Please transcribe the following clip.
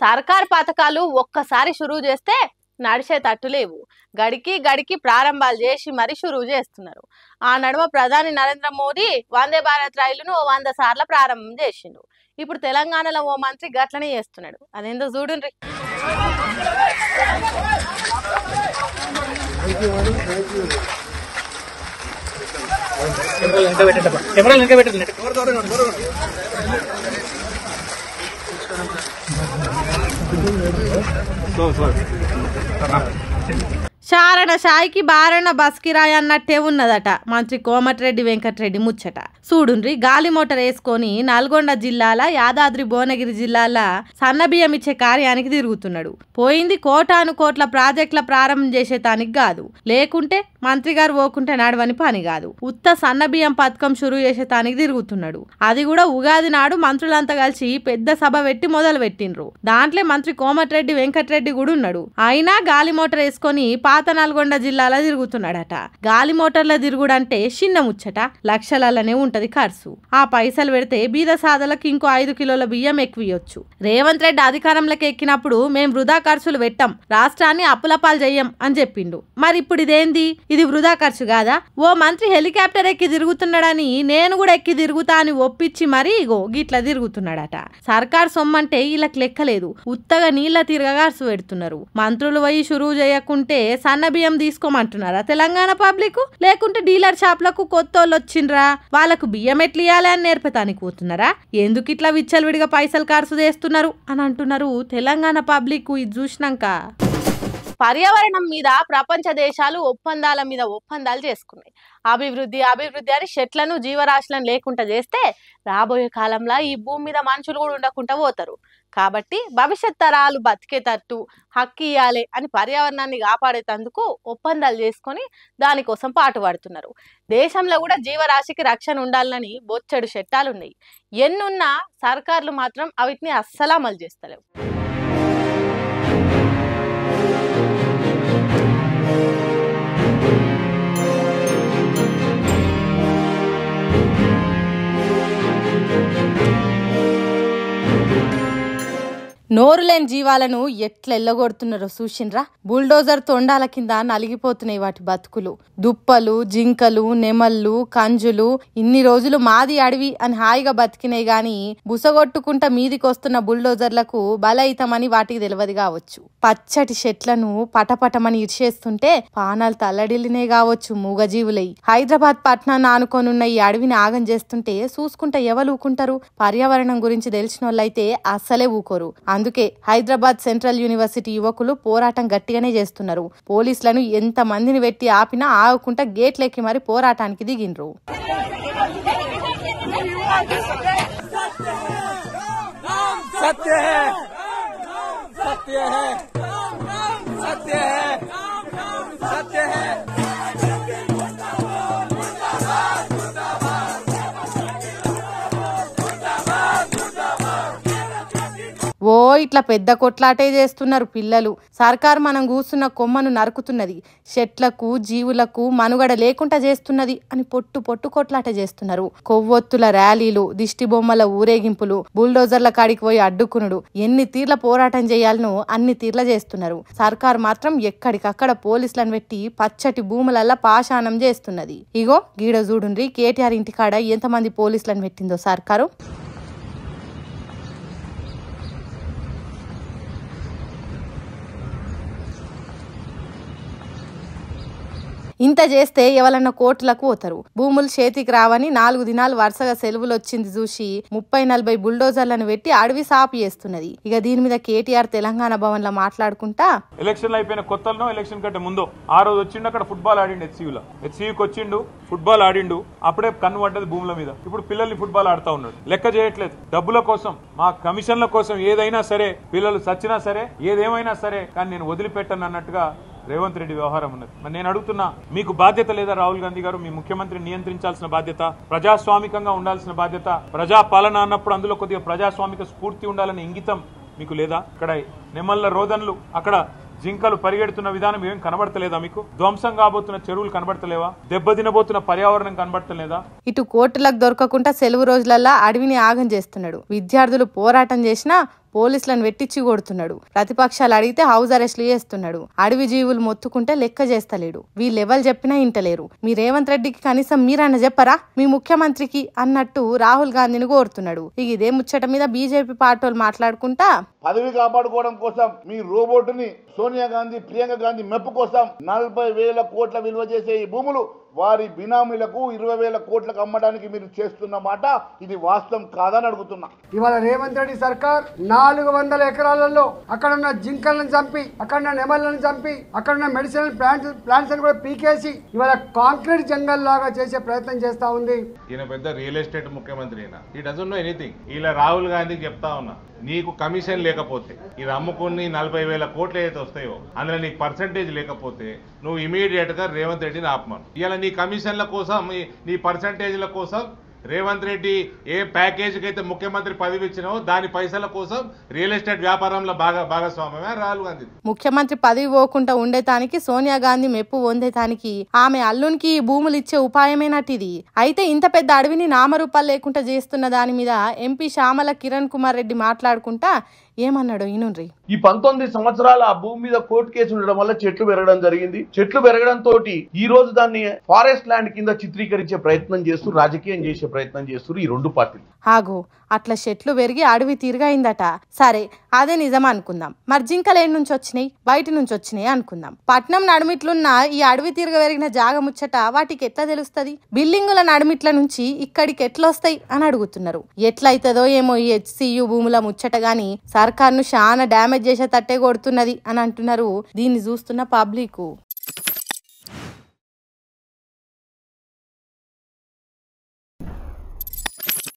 సర్కార్ పథకాలు ఒక్కసారి షురూ చేస్తే నడిచే తట్టు లేవు. గడికి గడికి ప్రారంభాలు చేసి మరి షురూ చేస్తున్నారు. ఆ నడుమ ప్రధాని నరేంద్ర మోదీ వందే భారత్ రైలును 100 సార్లు ప్రారంభం చేసిండు. ఇప్పుడు తెలంగాణలో ఓ మంత్రి గట్లనే చేస్తున్నాడు. అదేందో చూడండి. శారణ షాయికి బారణ బస్ కిరాయి అన్నట్టే ఉన్నదట మంత్రి కోమటిరెడ్డి వెంకటరెడ్డి ముచ్చట. చూడుండ్రి, గాలి మోటార్ వేసుకొని నల్గొండ జిల్లాల, యాదాద్రి భువనగిరి జిల్లాల సన్నబియ్యం ఇచ్చే కార్యానికి తిరుగుతున్నాడు. పోయింది కోటాను కోట్ల ప్రాజెక్టుల ప్రారంభం చేసేటానికి కాదు, లేకుంటే మంత్రి గారు పోకుంటే నడవని పని కాదు. ఉత్త సన్నబియ్యం పథకం షురూ చేసేటానికి తిరుగుతున్నాడు. అది కూడా ఉగాది నాడు మంత్రులంతా కలిసి పెద్ద సభ పెట్టి మొదలు పెట్టిండ్రు. దాంట్లో మంత్రి కోమటిరెడ్డి వెంకటరెడ్డి కూడా ఉన్నాడు. అయినా గాలి మోటార్ వేసుకొని పాత నల్గొండ జిల్లాలో తిరుగుతున్నాడట. గాలి మోటార్ల తిరుగుడంటే చిన్న ముచ్చట, లక్షలనే ఉంటది ఖర్చు. ఆ పైసలు పెడితే బీద సాదలకు ఇంకో 5 కిలోల బియ్యం ఎక్కువయొచ్చు. రేవంత్ రెడ్డి అధికారంలోకి ఎక్కినప్పుడు మేం వృధా ఖర్చులు పెట్టాం, రాష్ట్రాన్ని అప్పులపాలు చెయ్యం అని చెప్పిండు. మరి ఇప్పుడు ఇదేంది? ఇది వృధా ఖర్చు కాదా? ఓ మంత్రి హెలికాప్టర్ ఎక్కి తిరుగుతున్నాడని నేను కూడా ఎక్కి తిరుగుతా అని ఒప్పించి మరీ ఇగో గిట్లా తిరుగుతున్నాడట. సర్కార్ సొమ్మంటే వీళ్ళకి లెక్కలేదు, ఉత్తగా నీళ్ల తిరగగార్సు పెడుతున్నారు. మంత్రులు పోయి షురూ చేయకుంటే సన్న బియ్యం తీసుకోమంటున్నారా తెలంగాణ పబ్లిక్? లేకుంటే డీలర్ షాప్లకు కొత్తోళ్ళు వచ్చిండ్రా, వాళ్ళకు బియ్యం ఎట్లు ఇయ్యాలి అని నేర్పతానికి పోతున్నారా? ఎందుకు ఇట్లా విచ్చలవిడిగా పైసలు ఖర్చు చేస్తున్నారు అని అంటున్నారు తెలంగాణ పబ్లిక్. ఇది చూసినాక పర్యావరణం మీద ప్రపంచ దేశాలు ఒప్పందాల మీద ఒప్పందాలు చేసుకున్నాయి. అభివృద్ధి అభివృద్ధి అని చెట్లను జీవరాశులను లేకుండా చేస్తే రాబోయే కాలంలో ఈ భూమి మీద మనుషులు కూడా ఉండకుండా పోతారు. కాబట్టి భవిష్యత్ తరాలు బతికేటట్టు హక్కు ఇయ్యాలి అని పర్యావరణాన్ని కాపాడేటందుకు ఒప్పందాలు చేసుకొని దానికోసం పాటుపడుతున్నారు. దేశంలో కూడా జీవరాశికి రక్షణ ఉండాలని బొచ్చడు చట్టాలు ఉన్నాయి. ఎన్నున్నా సర్కార్లు మాత్రం అవిటిని అస్సలు అమలు చేస్తలేవు. నోరులేని జీవాలను ఎట్లెల్లగొడుతున్నారో చూసిండ్రా? బుల్డోజర్ తొండాల కింద నలిగిపోతున్నాయి వాటి బతుకులు. దుప్పలు, జింకలు, నెమళ్ళు, కంజులు ఇన్ని రోజులు మాది అడవి అని హాయిగా బతికినాయి గాని బుసగొట్టుకుంటా మీదికొస్తున్న బుల్డోజర్లకు బలయితమని వాటికి తెలియదు కావచ్చు. పచ్చటి చెట్లను పటపటమని ఇర్చేస్తుంటే పానాలు తల్లడిల్లినే కావచ్చు మూగజీవులై. హైదరాబాద్ పట్నాన్ని ఆనుకోనున్న ఈ అడవిని ఆగం చేస్తుంటే చూసుకుంటా ఎవరు ఊకుంటారు? పర్యావరణం గురించి తెలిసిన వాళ్ళైతే అస్సలే ఊకోరు. అందుకే హైదరాబాద్ సెంట్రల్ యూనివర్సిటీ యువకులు పోరాటం గట్టిగానే చేస్తున్నారు. పోలీసులను ఎంత మందిని పెట్టి ఆపినా ఆగకుండా గేట్లెక్కి మరి పోరాటానికి దిగిండ్రు. ఓ ఇట్లా పెద్ద కొట్లాటే చేస్తున్నారు పిల్లలు. సర్కారు మనం కూస్తున్న కొమ్మను నరుకుతున్నది, చెట్లకు జీవులకు మనుగడ లేకుండా చేస్తున్నది అని పొట్టు పొట్టు కొట్లాట చేస్తున్నారు. కొవ్వొత్తుల ర్యాలీలు, దిష్టి బొమ్మల ఊరేగింపులు, బుల్డోజర్ల కాడికి పోయి అడ్డుకునుడు, ఎన్ని తీర్ల పోరాటం చేయాలనో అన్ని తీర్ల చేస్తున్నారు. సర్కారు మాత్రం ఎక్కడికక్కడ పోలీసులను పెట్టి పచ్చటి భూములల్లా పాషాణం చేస్తున్నది. ఇగో గీడ చూడుండ్రి, కేటీఆర్ ఇంటికాడ ఎంతమంది పోలీసులను పెట్టిందో సర్కారు. ఇంత చేస్తే ఎవరన్నా కోర్టులకు పోతారు. భూములు చేతికి రావని 4 దినాలు వరుసగా సెలవులు వచ్చింది చూసి 30-40 బుల్డోజర్లను పెట్టి అడవి సాపు చేస్తున్నది. ఇక దీని మీద కేటీఆర్ తెలంగాణ భవన్ లో మాట్లాడుకుంటా, ఎలక్షన్లు అయిపోయిన కొత్తలో ఎలక్షన్ కంటే ముందు ఆ రోజు వచ్చిండు, అక్కడ ఫుట్బాల్ ఆడిండు. హెచ్సియూకి వచ్చిండు, ఫుట్బాల్ ఆడిండు. అప్పుడే కన్ను పడ్డది భూముల మీద. ఇప్పుడు పిల్లల్ని ఫుట్బాల్ ఆడుతా ఉన్నాడు. లెక్క చేయట్లేదు. డబ్బుల కోసం, మా కమిషన్ల కోసం ఏదైనా సరే, పిల్లలు చచ్చినా సరే, ఏదేమైనా సరే, కానీ నేను వదిలిపెట్టను అన్నట్టుగా రేవంత్ రెడ్డి వ్యవహారం ఉన్నది. మరి నేను అడుగుతున్నా, మీకు బాధ్యత లేదా? రాహుల్ గాంధీ గారు, మీ ముఖ్యమంత్రి నియంత్రించాల్సిన బాధ్యత, ప్రజాస్వామికంగా ఉండాల్సిన బాధ్యత, ప్రజా పాలన అన్నప్పుడు అందులో కొద్దిగా ప్రజాస్వామిక స్ఫూర్తి ఉండాలనే ఇంగితం మీకు లేదా? ఇక్కడ నెమళ్ళ రోదన్లు, అక్కడ జింకలు పరిగెడుతున్న విధానం ఏం కనబడతలేదా మీకు? ధ్వంసం కాబోతున్న చెరువులు కనబడతలేవా? దెబ్బతినబోతున్న పర్యావరణం కనబడతలేదా? ఇటు కోర్టులకు దొరకకుండా సెలవు రోజులల్లా అడవిని ఆగం చేస్తున్నాడు. విద్యార్థులు పోరాటం చేసినా పోలీసులను వెట్టిచ్చి కొడుతున్నాడు. ప్రతిపక్షాలు అడిగితే హౌస్ అరెస్ట్లు చేస్తున్నాడు. అడవి జీవులు మొత్తుకుంటే లెక్క చేస్తలేడు. వీళ్ళెవరు చెప్పినా ఇంటలేరు. మీ రేవంత్ రెడ్డికి కనీసం మీరన్నా చెప్పరా మీ ముఖ్యమంత్రికి అన్నట్టు రాహుల్ గాంధీని కోరుతున్నాడు. ఇక ఇదే ముచ్చట మీద బీజేపీ పార్టీలు మాట్లాడుకుంటా పదవి కాపాడుకోవడం కోసం మీ రోబోట్ని సోనియా గాంధీ, ప్రియాంక గాంధీ మెప్పు కోసం 40,000 కోట్ల విలువ చేసే ఈ భూములు వారి బినామీలకు 20,000 కోట్లకు అమ్మడానికి మీరు చేస్తున్న మాట ఇది వాస్తవం కాదని అడుగుతున్నా. ఇవాళ రేవంత్ రెడ్డి సర్కార్ 400 ఎకరాలలో అక్కడున్న జింకలను చంపి, అక్కడున్న నెమళ్లను చంపి, అక్కడున్న మెడిసినల్ ప్లాంట్స్ అని కూడా పీకేసి ఇవాళ కాంక్రీట్ జంగల్ లాగా చేసే ప్రయత్నం చేస్తా ఉంది. ఈయన పెద్ద రియల్ ఎస్టేట్ ముఖ్యమంత్రి అయినా ఈ డజన్ నో ఎనీథింగ్. ఇలా రాహుల్ గాంధీకి చెప్తా ఉన్నా, నీకు కమిషన్ లేకపోతే ఇది అమ్ముకుని 40,000 కోట్లు ఏదైతే వస్తాయో అందులో నీకు పర్సంటేజ్ లేకపోతే నువ్వు ఇమీడియట్ గా రేవంత్ రెడ్డిని ఆపమను. ఇలా నీ కమిషన్ల కోసం, నీ పర్సంటేజ్ల కోసం రేవంత్ రెడ్డి ఏ ప్యాకేజీకి అయితే ముఖ్యమంత్రి పదవి ఇచ్చినో దాని పైసల కోసం రియల్ ఎస్టేట్ వ్యాపారంలో భాగస్వామ్యమే రాహుల్ గాంధీ. ముఖ్యమంత్రి పదవి పోకుండా ఉండేతానికి సోనియా గాంధీ మెప్పు పొందేతానికి ఆమె అల్లునికి భూములు ఇచ్చే ఉపాయమేనటిది. అయితే ఇంత పెద్ద అడవిని నామరూపాలు లేకుండా చేస్తున్న దాని మీద ఎంపీ శ్యామల కిరణ్ కుమార్ రెడ్డి మాట్లాడుకుంటా ఏమన్నాడు ఈనుండ్రి. ఈ 19 సంవత్సరాల ఆ భూమి మీద కోర్టు కేసు ఉండడం వల్ల చెట్లు పెరగడం జరిగింది. చెట్లు పెరగడం తోటి ఈ రోజు దాన్ని ఫారెస్ట్ ల్యాండ్ కింద చిత్రీకరించే ప్రయత్నం చేస్తూ, రాజకీయం చేసే ప్రయత్నం చేస్తూ ఈ రెండు పార్టీలు. ఆగో అట్లా చెట్లు పెరిగి అడవి తిరిగైందట. సరే అదే నిజం అనుకుందాం. మరి జింకలు ఏడు నుంచి వచ్చినాయి, బయట నుంచి వచ్చినాయి అనుకుందాం. పట్నం నడుమిట్లున్న ఈ అడవి తిరగ పెరిగిన జాగ ముచ్చట వాటికి ఎట్లా తెలుస్తుంది? బిల్డింగుల నడుమిట్ల నుంచి ఇక్కడికి ఎట్లా వస్తాయి అని అడుగుతున్నారు. ఎట్లయితదో ఏమో ఈ HCU భూముల ముచ్చట గాని సర్కార్ను చాలా డ్యామేజ్ చేసే తట్టే కొడుతున్నది అని అంటున్నారు దీన్ని చూస్తున్న పబ్లిక్.